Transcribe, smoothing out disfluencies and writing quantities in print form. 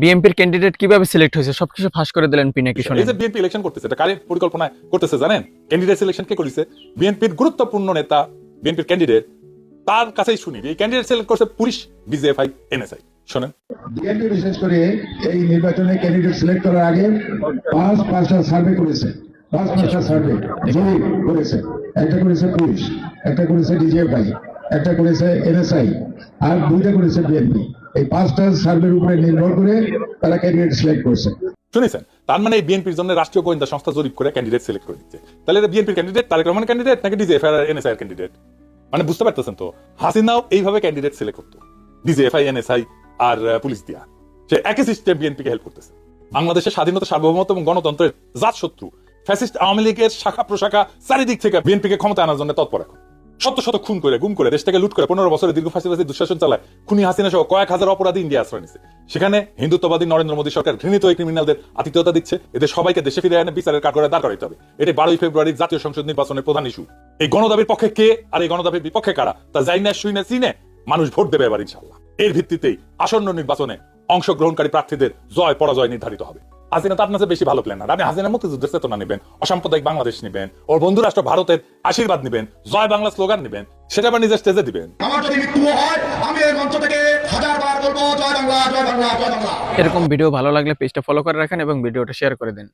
বিএনপির ক্যান্ডিডেট কিভাবে সিলেক্ট হয়েছে সবকিছু ফাঁস করে দিলেন পিনাকি শুনে। এই যে বিএনপি ইলেকশন করতেছে, এটা কারের পরিকল্পনায় করতেছে জানেন? ক্যান্ডিডেট সিলেকশন কে করেছে? বিএনপির গুরুত্বপূর্ণ নেতা, বিএনপির ক্যান্ডিডেট, তার কাছেই শুনি এই ক্যান্ডিডেট সিলেক্ট করছে পুলিশ, ডিজিএফআই, এনএসআই। শুনেন, বিএনপি বিশেষ করে এই নির্বাচনে ক্যান্ডিডেট সিলেক্ট করার আগে পাঁচটা সার্ভে করেছে, পাঁচটা সার্ভে জরিপ করেছে। একটা করেছে পুলিশ, একটা করেছে ডিজিএফআই, একটা করেছে এনএসআই, আর দুইটা করেছে বিএনপি। এই পাঁচটা সার্ভের উপরে নির্ভর করে তারা ক্যান্ডিডেট সিলেক্ট করছে। শুনেছেন? তার মানে এই বিএনপির জন্য রাষ্ট্রীয় গোয়েন্দা সংস্থা জরিপ করে ক্যান্ডিডেট সিলেক্ট করে দিচ্ছে। তাহলে এটা বিএনপির ক্যান্ডিডেট, তারেক রহমান ক্যান্ডিডেট নাকি ডিজিএফআই আর এনএসআই এর ক্যান্ডিডেট? মানে বুঝতে পারতেছেন তো, হাসিনাও এইভাবে ক্যান্ডিডেট সিলেক্ট করতো, ডিজিএফআই, এনএসআই আর পুলিশ দিয়া। সে একই সিস্টেম বিএনপি কে হেল্প করতেছে। বাংলাদেশের স্বাধীনতা, সার্বভৌমত্ব এবং গণতন্ত্রের জাত শত্রু ফ্যাসিস্ট আওয়ামী লীগের শাখা প্রশাখা চারিদিক থেকে বিএনপি কে ক্ষমতা আনার জন্য তৎপর। এখন শত শত খুন করে, গুম করে, দেশ থেকে লুট করে 15 বছরের দীর্ঘ ফাঁসিবাসী দুঃশাসন চালায় খুনি হাসিনা সহ কয়েক হাজার অপরাধী ইন্ডিয়া আশ্রয় নিছে। সেখানে হিন্দুত্ববাদী নরেন্দ্র মোদী সরকার ঘৃণিত এই ক্রিমিনালদের আতিথ্যতা দিচ্ছে। এদের সবাইকে দেশে ফিরে এনে বিচারের কাঠগড়ায় দাঁড় করাইতে হবে। এটা 12 ফেব্রুয়ারির জাতীয় সংসদ নির্বাচনের প্রধান ইস্যু। এই গণদাবির পক্ষে কে আর এই গণদাবির বিপক্ষে কারা তা যাই না শুই না চিনে মানুষ ভোট দেবে এবার ইনশাআল্লাহ। এর ভিত্তিতেই আসন্ন নির্বাচনে অংশগ্রহণকারী প্রার্থীদের জয় পরাজয় নির্ধারিত হবে। হাসিনা তো আপনার বেশি ভালো প্ল্যানার। আপনি হাসিনা মুক্তিযুদ্ধের চেতনা নেবেন, অসাম্প্রদায়িক বাংলাদেশ নেবেন, ওর বন্ধু রাষ্ট্র ভারতের আশীর্বাদ নেবেন, জয় বাংলা স্লোগান নেবেন, সেটা আবার নিজের স্টেজে দিবেন। আমার যদি মৃত্যু হয় আমি এই মঞ্চ থেকে 1000 বার বলবো জয় বাংলা, জয় বাংলা, জয় বাংলা। এরকম ভিডিও ভালো লাগলে পেজটা ফলো করে রাখেন এবং ভিডিওটা শেয়ার করে দিন।